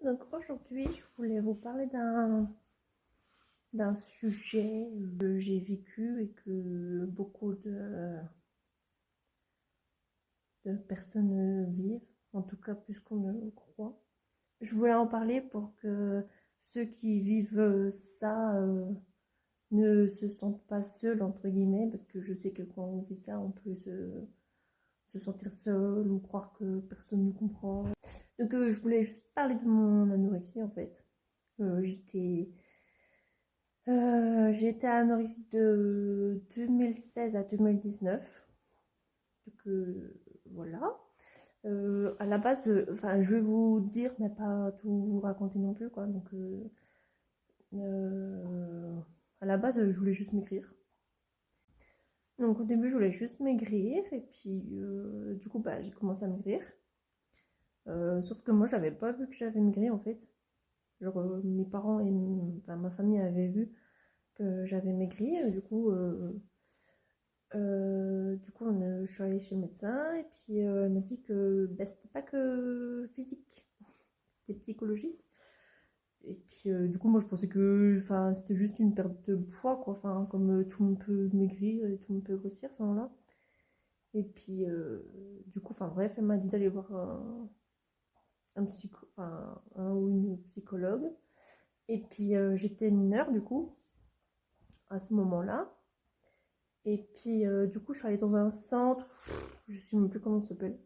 Donc aujourd'hui, je voulais vous parler d'un sujet que j'ai vécu et que beaucoup de personnes vivent, en tout cas plus qu'on ne le croit. Je voulais en parler pour que ceux qui vivent ça ne se sentent pas seuls, entre guillemets, parce que je sais que quand on vit ça, on peut se sentir seul ou croire que personne ne comprend. Donc je voulais juste parler de mon anorexie en fait. J'étais J'étais anorexique de 2016 à 2019. Donc voilà. À la base, enfin, je vais vous dire, mais pas tout vous raconter non plus, quoi. Donc, à la base, je voulais juste maigrir. Donc, au début, je voulais juste maigrir, et puis, du coup, bah, j'ai commencé à maigrir. Sauf que moi, j'avais pas vu que j'avais maigri, en fait. Genre, mes parents et enfin, ma famille avaient vu que j'avais maigri, je suis allée chez le médecin et puis elle m'a dit que bah, c'était pas que physique, c'était psychologique. Et puis du coup, moi je pensais que c'était juste une perte de poids, quoi. Enfin, comme tout le monde peut maigrir et tout le monde peut grossir, enfin voilà. Et puis du coup, enfin bref, elle m'a dit d'aller voir un ou une psychologue. Et puis j'étais mineure du coup, à ce moment-là. Et puis du coup, je suis allée dans un centre, je sais même plus comment ça s'appelle.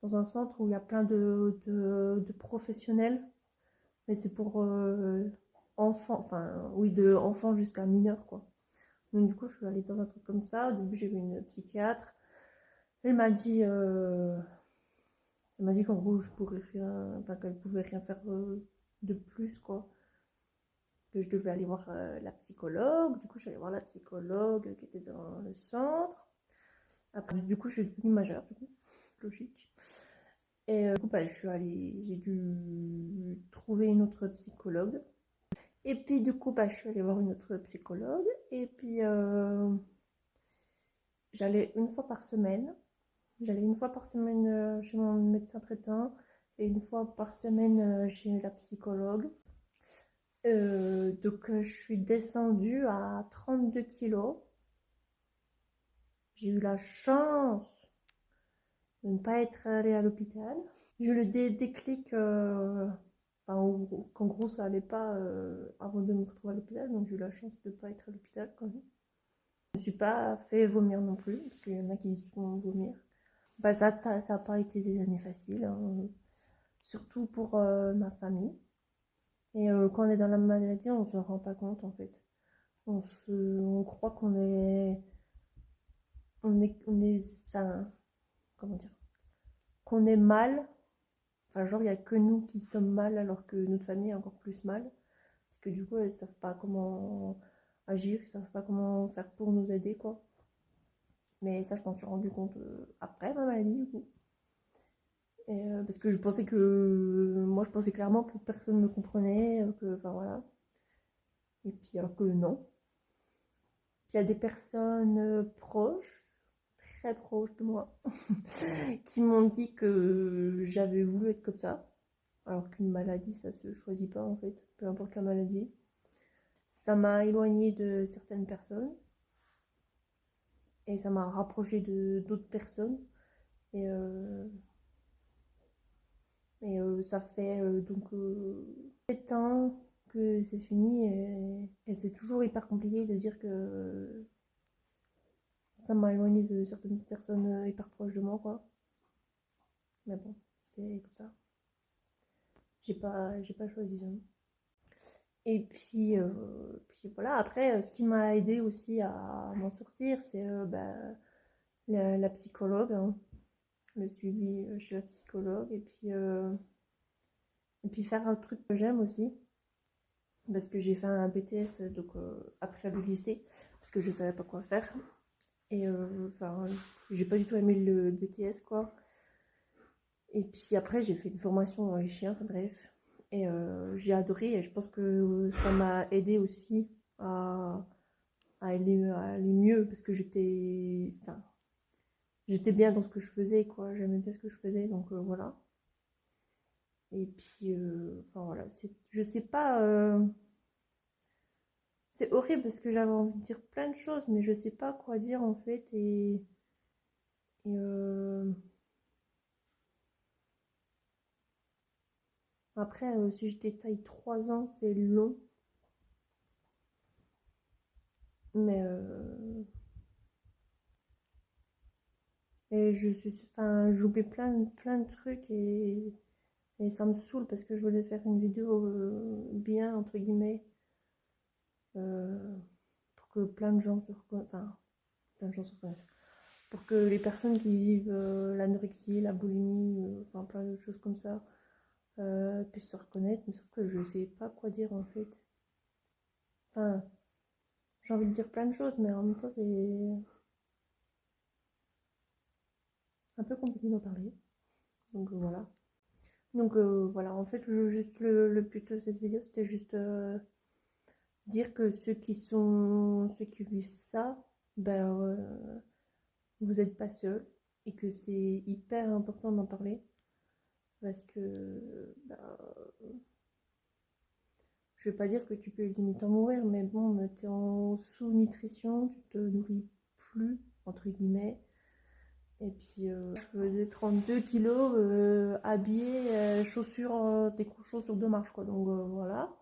Dans un centre où il y a plein de professionnels, mais c'est pour enfants, enfin oui, de enfants jusqu'à mineurs, quoi. Donc du coup, je suis allée dans un truc comme ça. Au début, j'ai vu une psychiatre. Elle m'a dit, qu'en gros, je pourrais rien, enfin qu'elle pouvait rien faire de plus, quoi. Que je devais aller voir la psychologue. Du coup, je suis allée voir la psychologue qui était dans le centre. Après, du coup, je suis devenue majeure, du coup, logique. Et du coup, bah, j'ai dû trouver une autre psychologue. Et puis du coup, bah, je suis allée voir une autre psychologue. Et puis j'allais une fois par semaine. J'allais une fois par semaine chez mon médecin traitant et une fois par semaine chez la psychologue. Je suis descendue à 32 kilos. J'ai eu la chance de ne pas être allée à l'hôpital. J'ai eu le déclic, qu'en gros ça allait pas avant de me retrouver à l'hôpital, donc j'ai eu la chance de ne pas être à l'hôpital quand même. Je ne me suis pas fait vomir non plus, parce qu'il y en a qui se font vomir. Bah, ça n'a pas été des années faciles, hein, surtout pour ma famille. Et quand on est dans la maladie, on ne se rend pas compte en fait. On croit enfin, comment dire, qu'on est mal. Enfin, genre, il n'y a que nous qui sommes mal alors que notre famille est encore plus mal. Parce que du coup, elles ne savent pas comment agir, ils ne savent pas comment faire pour nous aider, quoi. Mais ça, je m'en suis rendu compte après ma maladie, du coup. Et, parce que moi, je pensais clairement que personne ne me comprenait, enfin voilà. Et puis, alors que non. Puis, il y a des personnes proches, très proches de moi, qui m'ont dit que j'avais voulu être comme ça. Alors qu'une maladie, ça se choisit pas, en fait, peu importe la maladie. Ça m'a éloignée de certaines personnes et ça m'a rapproché de d'autres personnes. Et, ça fait 7 ans que c'est fini et c'est toujours hyper compliqué de dire que ça m'a éloigné de certaines personnes hyper proches de moi, quoi. Mais bon, c'est comme ça. J'ai pas choisi. Hein. Et puis voilà, après, ce qui m'a aidé aussi à m'en sortir, c'est la psychologue, hein, le suivi chez la psychologue, et puis faire un truc que j'aime aussi, parce que j'ai fait un BTS après le lycée, parce que je savais pas quoi faire. Et j'ai pas du tout aimé le BTS, quoi. Et puis après, j'ai fait une formation dans les chiens, enfin, bref. Et j'ai adoré, et je pense que ça m'a aidé aussi à aller mieux, parce que j'étais bien dans ce que je faisais, quoi. J'aimais bien ce que je faisais, donc voilà. Et puis, enfin voilà, je sais pas, c'est horrible parce que j'avais envie de dire plein de choses, mais je sais pas quoi dire en fait. Et, après, si je détaille 3 ans, c'est long, mais et enfin, j'oublie plein de trucs et ça me saoule parce que je voulais faire une vidéo bien entre guillemets euh, pour que plein de gens se reconnaissent, enfin, plein de gens se reconnaissent, pour que les personnes qui vivent l'anorexie, la boulimie, enfin plein de choses comme ça puissent se reconnaître, mais sauf que je sais pas quoi dire en fait. Enfin, j'ai envie de dire plein de choses, mais en même temps c'est un peu compliqué d'en parler. Donc voilà. Donc voilà, en fait, juste le but de cette vidéo, c'était juste dire que ceux qui vivent ça, ben, vous n'êtes pas seuls et que c'est hyper important d'en parler parce que ben, je vais pas dire que tu peux limite en mourir, mais bon, tu es en sous-nutrition, tu te nourris plus, entre guillemets. Et puis, je faisais 32 kilos, habillée, chaussures, des chaussures de marche, quoi. Donc, voilà.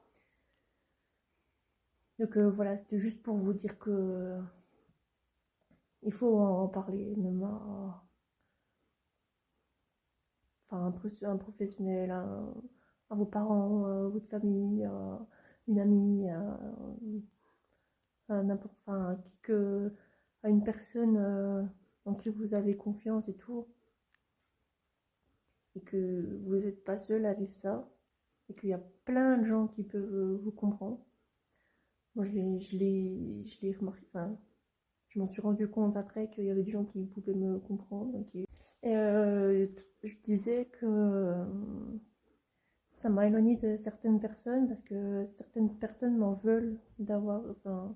Donc, voilà, c'était juste pour vous dire que il faut en parler, même enfin, un professionnel, à vos parents, à votre famille, à une amie, à n'importe, enfin, à une personne en qui vous avez confiance et tout, et que vous n'êtes pas seul à vivre ça, et qu'il y a plein de gens qui peuvent vous comprendre. Moi, je l'ai remarqué, enfin, je m'en suis rendu compte après qu'il y avait des gens qui pouvaient me comprendre. Et je disais que ça m'a éloignée de certaines personnes parce que certaines personnes m'en veulent d'avoir, enfin,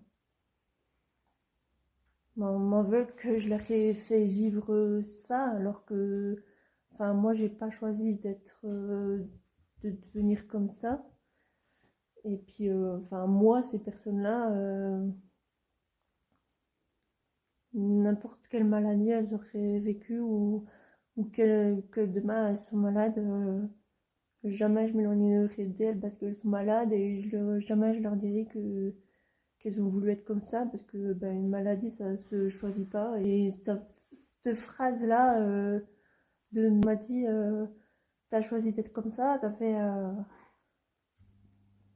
m'en veulent que je leur ai fait vivre ça alors que, enfin, moi, j'ai pas choisi de devenir comme ça. Et puis, enfin, moi, ces personnes-là, n'importe quelle maladie elles auraient vécu ou que demain elles sont malades, jamais je m'éloignerai d'elles parce qu'elles sont malades et jamais je leur dirai qu'elles ont voulu être comme ça parce que ben, une maladie ça se choisit pas. Et cette phrase-là de m'a dit t'as choisi d'être comme ça fait.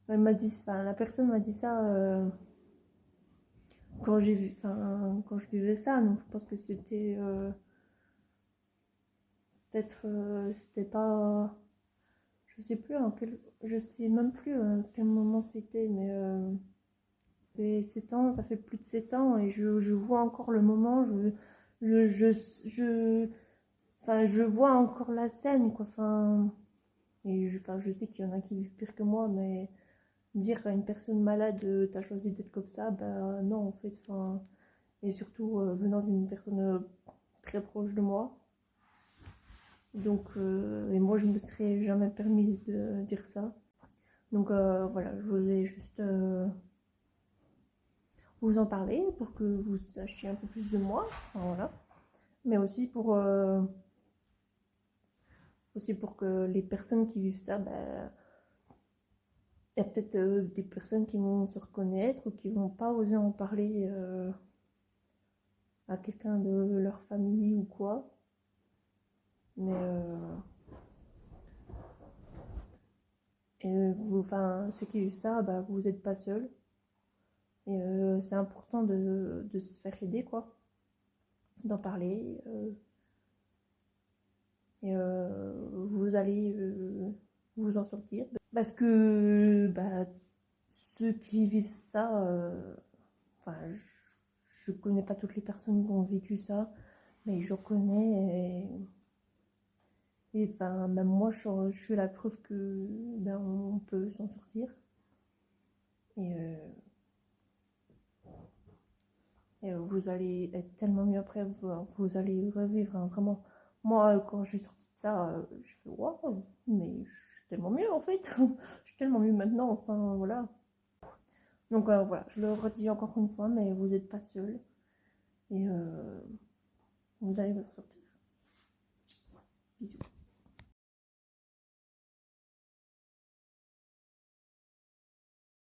Elle m'a dit, enfin, la personne m'a dit ça quand quand je vivais ça, donc je pense que c'était peut-être c'était pas je sais même plus à quel moment c'était, mais ça fait 7 ans, ça fait plus de 7 ans et je vois encore le moment, je, je, je, enfin, je vois encore la scène, quoi, enfin, enfin, je sais qu'il y en a qui vivent pire que moi, mais dire à une personne malade, t'as choisi d'être comme ça, ben non, en fait, enfin, et surtout venant d'une personne très proche de moi. Donc, et moi, je me serais jamais permis de dire ça. Donc voilà, je voulais juste vous en parler pour que vous sachiez un peu plus de moi. Enfin, voilà. Mais aussi pour que les personnes qui vivent ça, ben, il y a peut-être des personnes qui vont se reconnaître ou qui vont pas oser en parler à quelqu'un de leur famille ou quoi. Mais et vous, enfin, ceux qui vivent ça, bah, vous n'êtes pas seuls. Et c'est important de se faire aider, quoi. D'en parler. Et vous allez vous en sortir. Parce que bah, ceux qui vivent ça, enfin, je connais pas toutes les personnes qui ont vécu ça, mais je connais. Et enfin, même moi, je suis la preuve que ben, on peut s'en sortir. Et, vous allez être tellement mieux après, vous allez revivre hein, vraiment. Moi, quand je suis sortie de Ça, je fais waouh, mais je suis tellement mieux en fait. Je suis tellement mieux maintenant, enfin voilà. Donc voilà, je le redis encore une fois, mais vous n'êtes pas seul et vous allez vous sortir.